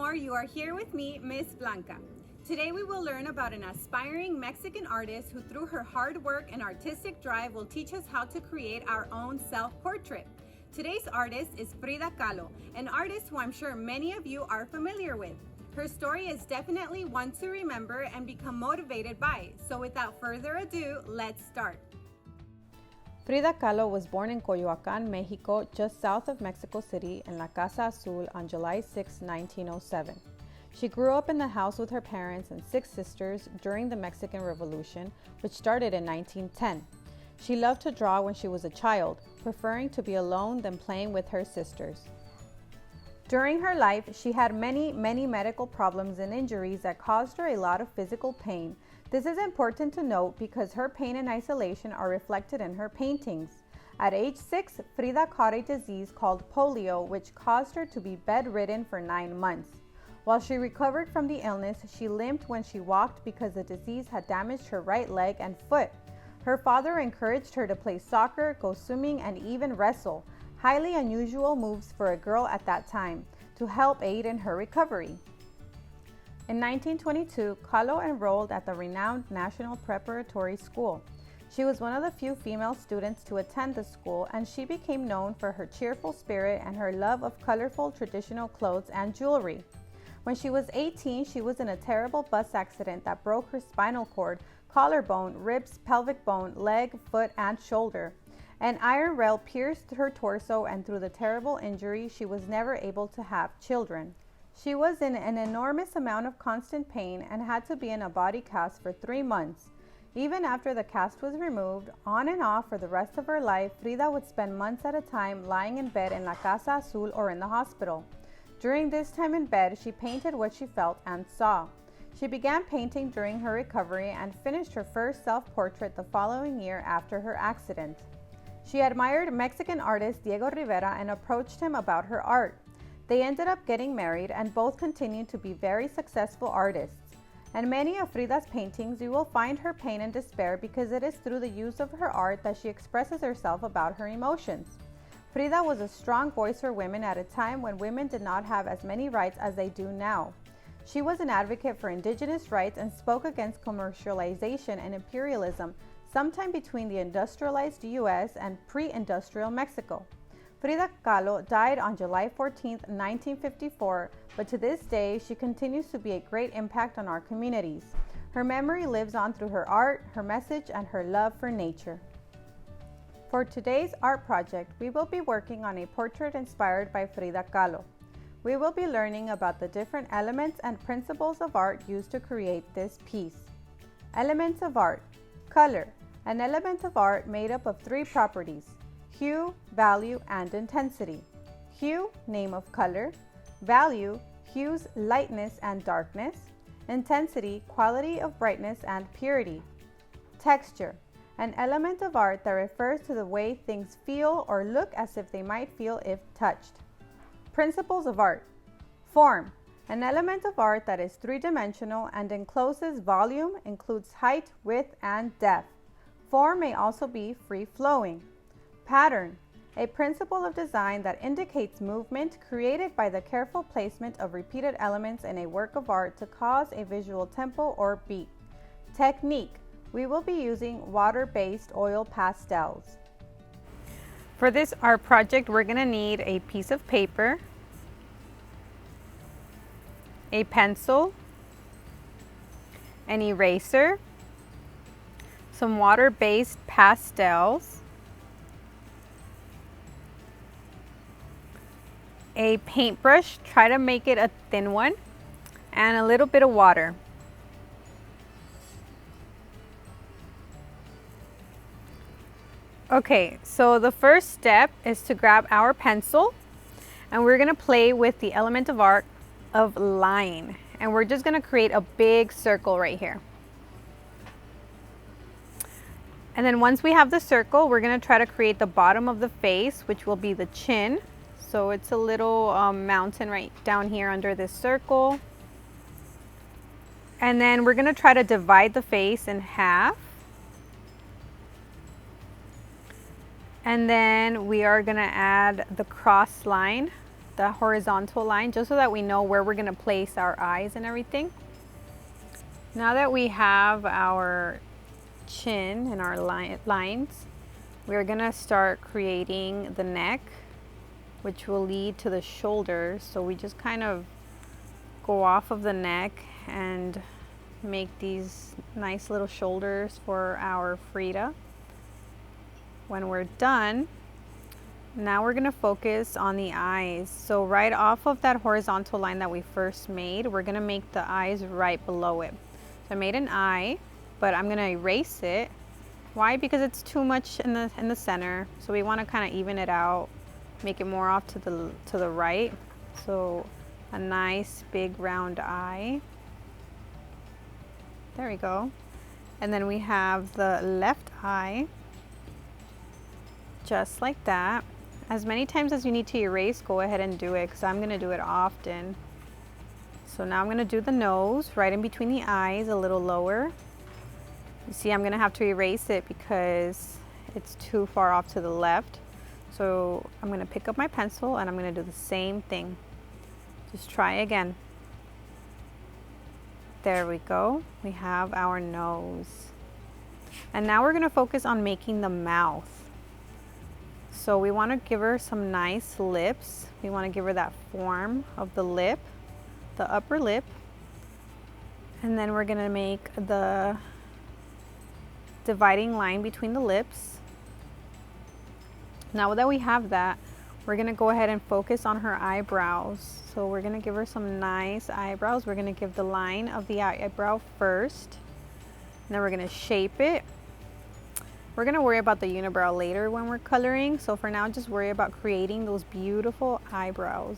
more, you are here with me, Miss Blanca. Today we will learn about an aspiring Mexican artist who through her hard work and artistic drive will teach us how to create our own self-portrait. Today's artist is Frida Kahlo, an artist who I'm sure many of you are familiar with. Her story is definitely one to remember and become motivated by. So without further ado, let's start. Frida Kahlo was born in Coyoacán, Mexico, just south of Mexico City in La Casa Azul on July 6, 1907. She grew up in the house with her parents and 6 sisters during the Mexican Revolution, which started in 1910. She loved to draw when she was a child, preferring to be alone than playing with her sisters. During her life, she had many medical problems and injuries that caused her a lot of physical pain. This is important to note because her pain and isolation are reflected in her paintings. At age 6, Frida caught a disease called polio, which caused her to be bedridden for 9 months. While she recovered from the illness, she limped when she walked because the disease had damaged her right leg and foot. Her father encouraged her to play soccer, go swimming, and even wrestle, highly unusual moves for a girl at that time, to help aid in her recovery. In 1922, Kahlo enrolled at the renowned National Preparatory School. She was one of the few female students to attend the school, and she became known for her cheerful spirit and her love of colorful traditional clothes and jewelry. When she was 18, she was in a terrible bus accident that broke her spinal cord, collarbone, ribs, pelvic bone, leg, foot, and shoulder. An iron rail pierced her torso, and through the terrible injury, she was never able to have children. She was in an enormous amount of constant pain and had to be in a body cast for 3 months. Even after the cast was removed, on and off for the rest of her life, Frida would spend months at a time lying in bed in La Casa Azul or in the hospital. During this time in bed, she painted what she felt and saw. She began painting during her recovery and finished her first self-portrait the following year after her accident. She admired Mexican artist Diego Rivera and approached him about her art. They ended up getting married and both continued to be very successful artists. In many of Frida's paintings, you will find her pain and despair because it is through the use of her art that she expresses herself about her emotions. Frida was a strong voice for women at a time when women did not have as many rights as they do now. She was an advocate for indigenous rights and spoke against commercialization and imperialism, sometime between the industrialized U.S. and pre-industrial Mexico. Frida Kahlo died on July 14, 1954, but to this day, she continues to be a great impact on our communities. Her memory lives on through her art, her message, and her love for nature. For today's art project, we will be working on a portrait inspired by Frida Kahlo. We will be learning about the different elements and principles of art used to create this piece. Elements of art. Color. An element of art made up of 3 properties: hue, value, and intensity. Hue, name of color. Value, hue's lightness and darkness. Intensity, quality of brightness and purity. Texture, an element of art that refers to the way things feel or look as if they might feel if touched. Principles of art. Form, an element of art that is 3-dimensional and encloses volume, includes height, width, and depth. Form may also be free-flowing. Pattern, a principle of design that indicates movement created by the careful placement of repeated elements in a work of art to cause a visual tempo or beat. Technique, we will be using water-based oil pastels. For this art project, we're going to need a piece of paper, a pencil, an eraser, some water-based pastels, a paintbrush, try to make it a thin one, and a little bit of water. Okay, so the first step is to grab our pencil, and we're gonna play with the element of art of line, and we're just gonna create a big circle right here. And then once we have the circle, we're gonna try to create the bottom of the face, which will be the chin. So it's a little mountain right down here under this circle. And then we're gonna try to divide the face in half. And then we are gonna add the cross line the horizontal line, just so that we know where we're gonna place our eyes and everything. Now that we have our chin and our lines, we're gonna start creating the neck, which will lead to the shoulders. So we just kind of go off of the neck and make these nice little shoulders for our Frida. When we're done, now we're gonna focus on the eyes. So right off of that horizontal line that we first made, we're gonna make the eyes right below it. So I made an eye, but I'm gonna erase it. Why? Because it's too much in the center. So we wanna kinda even it out, make it more off to the right. So a nice big round eye. There we go. And then we have the left eye, just like that. As many times as you need to erase, go ahead and do it, because I'm gonna do it often. So now I'm gonna do the nose right in between the eyes, a little lower. You see, I'm gonna have to erase it because it's too far off to the left. So I'm gonna pick up my pencil and I'm gonna do the same thing. Just try again. There we go. We have our nose. And now we're gonna focus on making the mouth. So we wanna give her some nice lips. We wanna give her that form of the lip, the upper lip. And then we're gonna make the dividing line between the lips. Now that we have that, we're gonna go ahead and focus on her eyebrows. So we're gonna give her some nice eyebrows. We're gonna give the line of the eyebrow first. And then we're gonna shape it. We're gonna worry about the unibrow later when we're coloring. So for now, just worry about creating those beautiful eyebrows.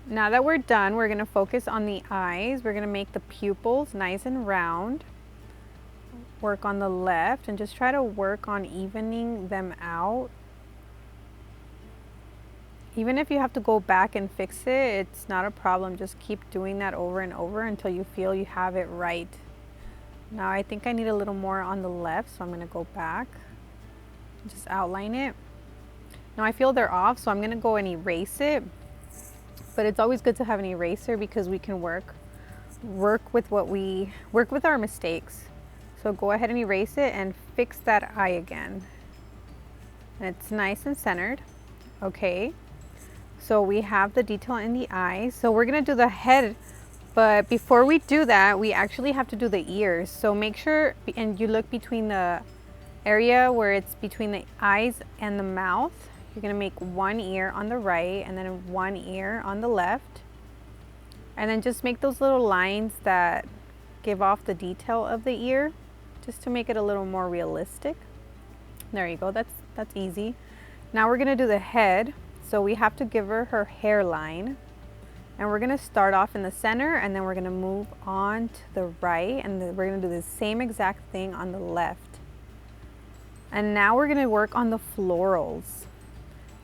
Now that we're done, we're gonna focus on the eyes. We're gonna make the pupils nice and round. Work on the left and just try to work on evening them out. Even if you have to go back and fix it, it's not a problem. Just keep doing that over and over until you feel you have it right. Now I think I need a little more on the left, so I'm gonna go back, just outline it. Now I feel they're off, so I'm gonna go and erase it. But it's always good to have an eraser because we can work with our mistakes. So go ahead and erase it and fix that eye again. And it's nice and centered. Okay. So we have the detail in the eye. So we're gonna do the head, but before we do that, we actually have to do the ears. So make sure, and you look between the area where it's between the eyes and the mouth. You're gonna make one ear on the right and then one ear on the left. And then just make those little lines that give off the detail of the ear, just to make it a little more realistic. There you go, that's easy. Now we're gonna do the head. So we have to give her her hairline. And we're gonna start off in the center and then we're gonna move on to the right, and then we're gonna do the same exact thing on the left. And now we're gonna work on the florals.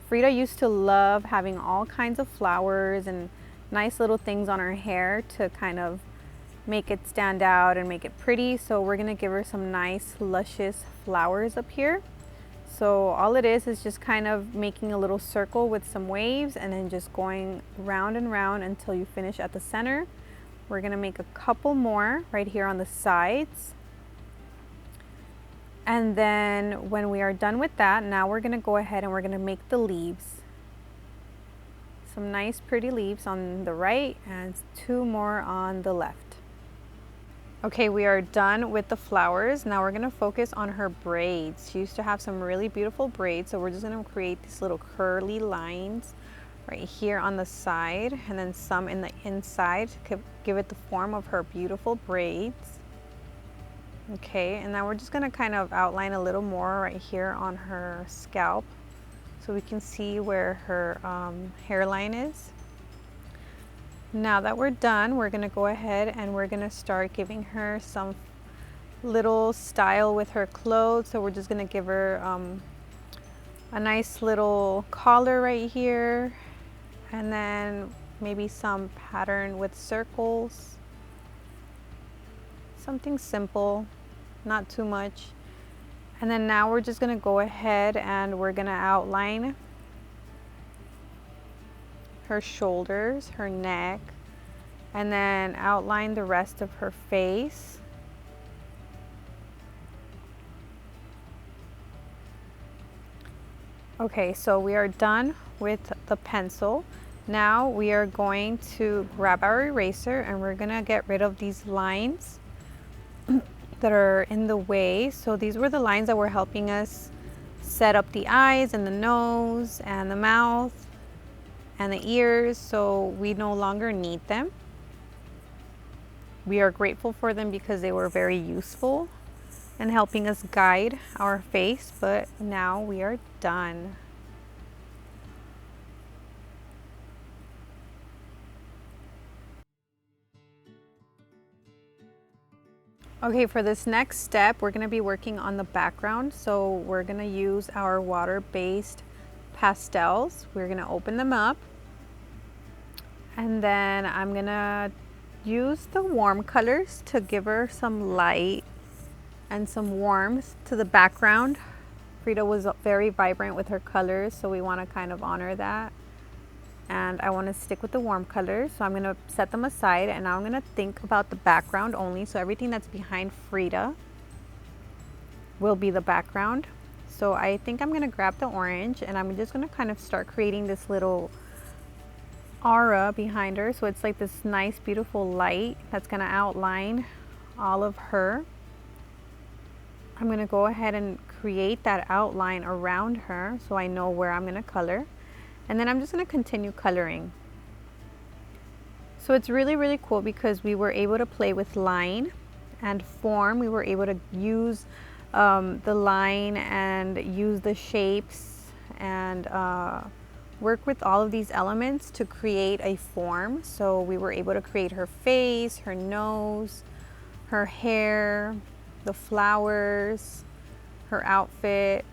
Frida used to love having all kinds of flowers and nice little things on her hair to kind of make it stand out and make it pretty. So we're gonna give her some nice luscious flowers up here. So all it is just kind of making a little circle with some waves and then just going round and round until you finish at the center. We're gonna make a couple more right here on the sides. And then when we are done with that, now we're gonna go ahead and we're gonna make the leaves. Some nice pretty leaves on the right and two more on the left. Okay, we are done with the flowers. Now we're gonna focus on her braids. She used to have some really beautiful braids, so we're just gonna create these little curly lines right here on the side and then some in the inside to give it the form of her beautiful braids. Okay, and now we're just gonna kind of outline a little more right here on her scalp so we can see where her hairline is. Now that we're done, we're gonna go ahead and we're gonna start giving her some little style with her clothes. So we're just gonna give her a nice little collar right here, and then maybe some pattern with circles. Something simple, not too much. And then now we're just gonna go ahead and we're gonna outline her shoulders, her neck, and then outline the rest of her face. Okay, so we are done with the pencil. Now we are going to grab our eraser and we're gonna get rid of these lines that are in the way. So these were the lines that were helping us set up the eyes and the nose and the mouth and the ears, so we no longer need them. We are grateful for them because they were very useful in helping us guide our face, but now we are done. Okay, for this next step, we're gonna be working on the background. So we're gonna use our water-based pastels. We're gonna open them up. And then I'm gonna use the warm colors to give her some light and some warmth to the background. Frida was very vibrant with her colors, so we wanna kind of honor that. And I want to stick with the warm colors, so I'm going to set them aside, and now I'm going to think about the background only. So everything that's behind Frida will be the background. So I think I'm going to grab the orange, and I'm just going to kind of start creating this little aura behind her. So it's like this nice beautiful light that's going to outline all of her. I'm going to go ahead and create that outline around her so I know where I'm going to color. And then I'm just going to continue coloring. So it's really, really cool because we were able to play with line and form. We were able to use the line and use the shapes and work with all of these elements to create a form. So we were able to create her face, her nose, her hair, the flowers, her outfit.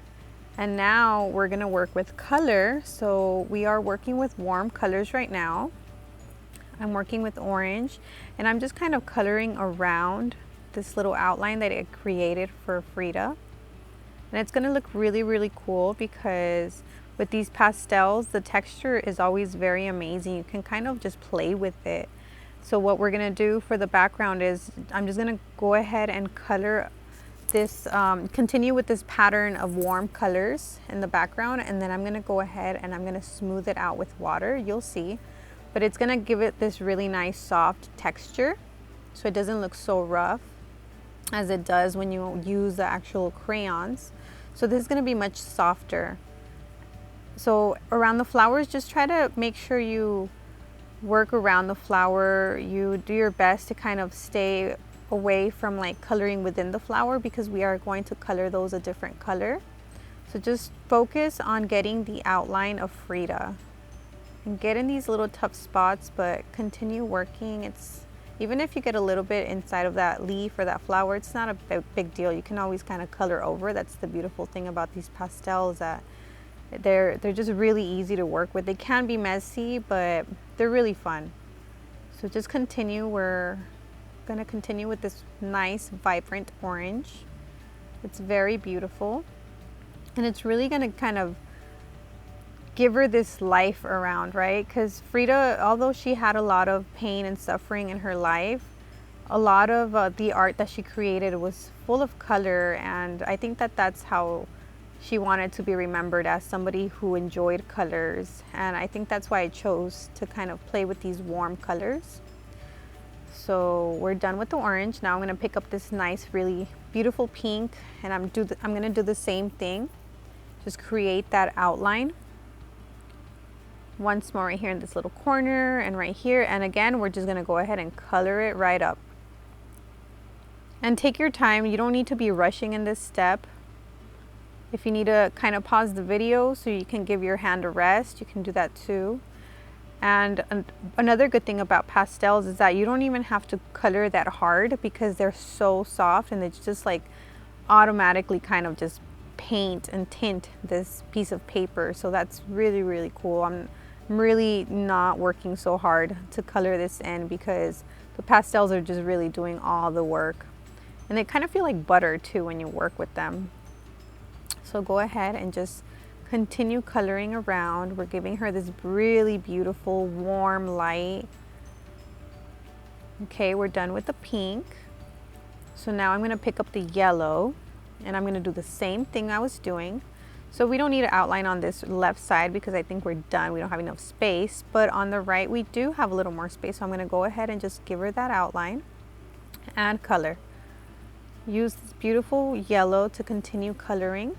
And now we're gonna work with color. So we are working with warm colors right now. I'm working with orange, and I'm just kind of coloring around this little outline that it created for Frida. And it's gonna look really, really cool because with these pastels, the texture is always very amazing. You can kind of just play with it. So what we're gonna do for the background is I'm just gonna go ahead and color this, continue with this pattern of warm colors in the background, and then I'm gonna go ahead and I'm gonna smooth it out with water. You'll see, but it's gonna give it this really nice soft texture so it doesn't look so rough as it does when you use the actual crayons. So this is gonna be much softer. So around the flowers, just try to make sure you work around the flower. You do your best to kind of stay away from like coloring within the flower because we are going to color those a different color. So just focus on getting the outline of Frida and get in these little tough spots, but continue working. It's even if you get a little bit inside of that leaf or that flower, it's not a big deal. You can always kind of color over. That's the beautiful thing about these pastels, that they're just really easy to work with. They can be messy, but they're really fun. So just continue. We're gonna continue with this nice vibrant orange. It's very beautiful, and it's really gonna kind of give her this life around, right? Because Frida, although she had a lot of pain and suffering in her life, a lot of the art that she created was full of color, and I think that that's how she wanted to be remembered, as somebody who enjoyed colors. And I think that's why I chose to kind of play with these warm colors. So we're done with the orange. Now I'm gonna pick up this nice, really beautiful pink, and I'm gonna do the same thing. Just create that outline. Once more right here in this little corner and right here. And again, we're just gonna go ahead and color it right up. And take your time. You don't need to be rushing in this step. If you need to kind of pause the video so you can give your hand a rest, you can do that too. And another good thing about pastels is that you don't even have to color that hard because they're so soft, and it's just like automatically kind of just paint and tint this piece of paper. So that's really, really cool. I'm really not working so hard to color this in because the pastels are just really doing all the work. And they kind of feel like butter too when you work with them. So go ahead and just continue coloring around. We're giving her this really beautiful warm light. Okay, we're done with the pink. So now I'm going to pick up the yellow and I'm going to do the same thing I was doing. So we don't need to outline on this left side because I think we're done. We don't have enough space, but on the right we do have a little more space. So I'm going to go ahead and just give her that outline. Add color. Use this beautiful yellow to continue coloring.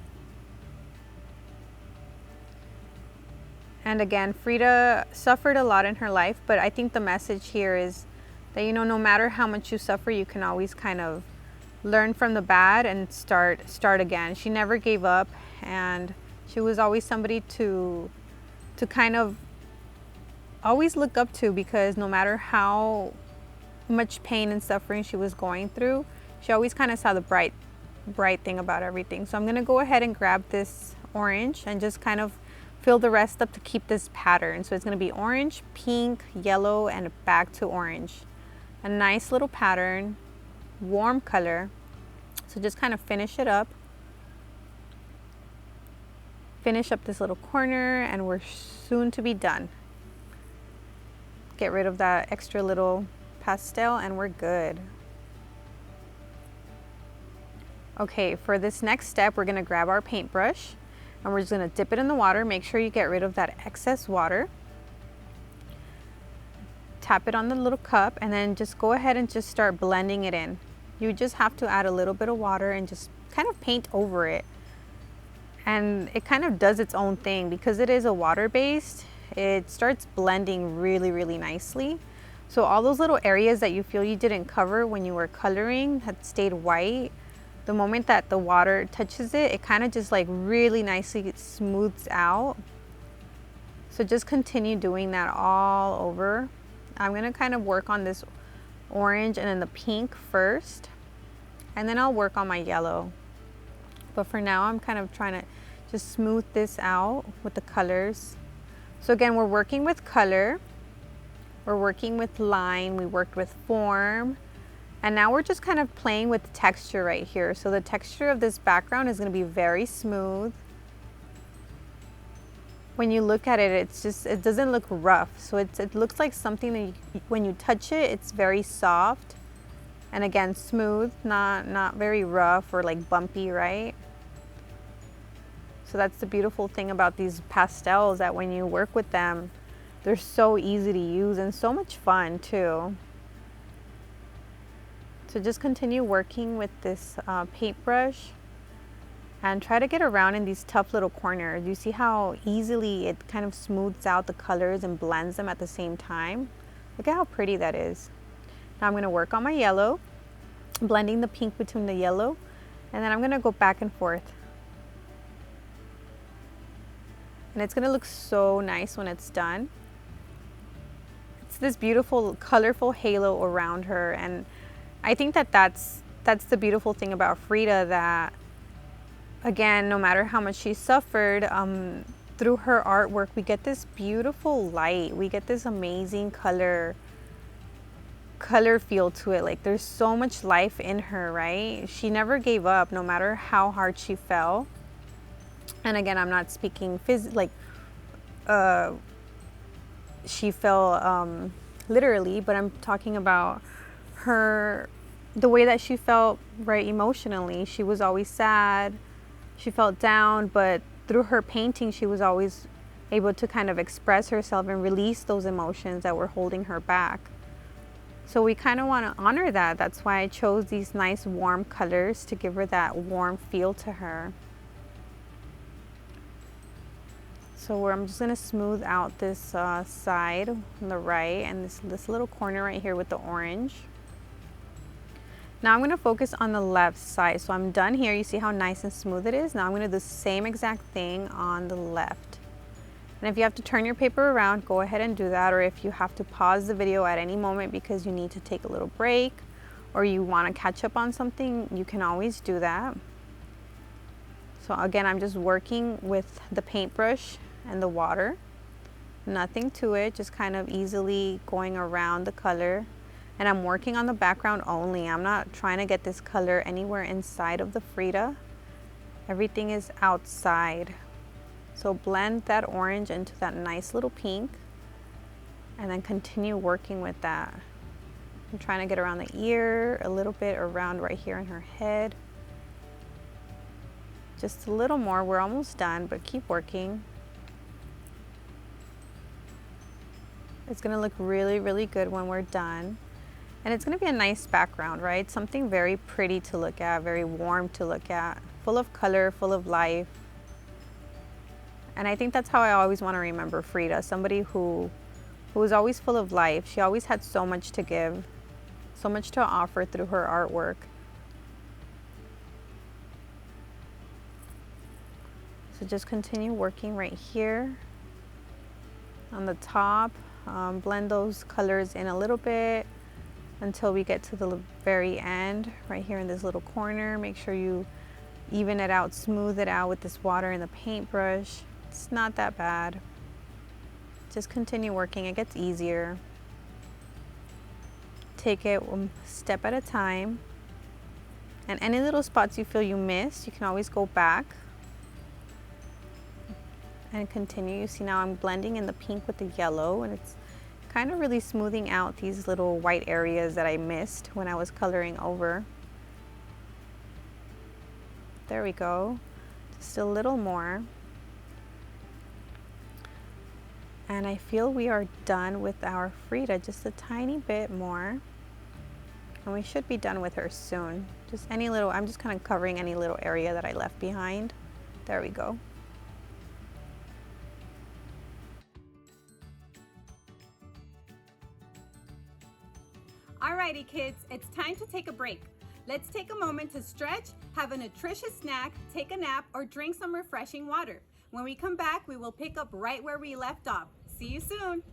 And again, Frida suffered a lot in her life, but I think the message here is that, you know, no matter how much you suffer, you can always kind of learn from the bad and start again. She never gave up, and she was always somebody to kind of always look up to, because no matter how much pain and suffering she was going through, she always kind of saw the bright thing about everything. So I'm going to go ahead and grab this orange and just kind of fill the rest up to keep this pattern. So it's going to be orange, pink, yellow, and back to orange. A nice little pattern, warm color. So just kind of finish it up. Finish up this little corner and we're soon to be done. Get rid of that extra little pastel and we're good. Okay, for this next step, we're going to grab our paintbrush and we're just going to dip it in the water. Make sure you get rid of that excess water. Tap it on the little cup and then just go ahead and just start blending it in. You just have to add a little bit of water and just kind of paint over it. And it kind of does its own thing because it is a water-based. It starts blending really nicely. So all those little areas that you feel you didn't cover when you were coloring that stayed white, the moment that the water touches it, it kind of just like really nicely smooths out. So just continue doing that all over. I'm going to kind of work on this orange and then the pink first, and then I'll work on my yellow. But for now, I'm kind of trying to just smooth this out with the colors. So again, we're working with color, we're working with line, we worked with form, and now we're just kind of playing with texture right here. So the texture of this background is going to be very smooth. When you look at it, it doesn't look rough. So it looks like something that when you touch it, it's very soft. And again, smooth, not very rough or like bumpy, right? So that's the beautiful thing about these pastels, that when you work with them, they're so easy to use and so much fun too. So just continue working with this paintbrush and try to get around in these tough little corners. You see how easily it kind of smooths out the colors and blends them at the same time? Look at how pretty that is. Now I'm going to work on my yellow, blending the pink between the yellow, and then I'm going to go back and forth. And it's going to look so nice when it's done. It's this beautiful, colorful halo around her, and I think that that's the beautiful thing about Frida, that again, no matter how much she suffered, through her artwork, we get this beautiful light. We get this amazing color feel to it. Like there's so much life in her, right? She never gave up, no matter how hard she fell. And again, I'm not speaking she fell literally, but I'm talking about the way that she felt, right, emotionally. She was always sad, she felt down, but through her painting, she was always able to kind of express herself and release those emotions that were holding her back. So we kind of want to honor that. That's why I chose these nice warm colors to give her that warm feel to her. So I'm just going to smooth out this side on the right and this little corner right here with the orange. Now I'm going to focus on the left side. So I'm done here. You see how nice and smooth it is? Now I'm going to do the same exact thing on the left. And if you have to turn your paper around, go ahead and do that. Or if you have to pause the video at any moment because you need to take a little break or you want to catch up on something, you can always do that. So again, I'm just working with the paintbrush and the water. Nothing to it, just kind of easily going around the color. And I'm working on the background only. I'm not trying to get this color anywhere inside of the Frida. Everything is outside. So blend that orange into that nice little pink and then continue working with that. I'm trying to get around the ear, a little bit around right here in her head. Just a little more, we're almost done, but keep working. It's gonna look really, really good when we're done. And it's gonna be a nice background, right? Something very pretty to look at, very warm to look at, full of color, full of life. And I think that's how I always wanna remember Frida, somebody who was always full of life. She always had so much to give, so much to offer through her artwork. So just continue working right here on the top. Blend those colors in a little bit until we get to the very end, right here in this little corner. Make sure you even it out, smooth it out with this water and the paintbrush. It's not that bad. Just continue working, it gets easier. Take it one step at a time. And any little spots you feel you missed, you can always go back and continue. You see now I'm blending in the pink with the yellow, and it's kind of really smoothing out these little white areas that I missed when I was coloring over. There we go, just a little more. And I feel we are done with our Frida, just a tiny bit more. And we should be done with her soon. Just any little, I'm just kind of covering any little area that I left behind. There we go. Alrighty kids, it's time to take a break. Let's take a moment to stretch, have a nutritious snack, take a nap, or drink some refreshing water. When we come back, we will pick up right where we left off. See you soon.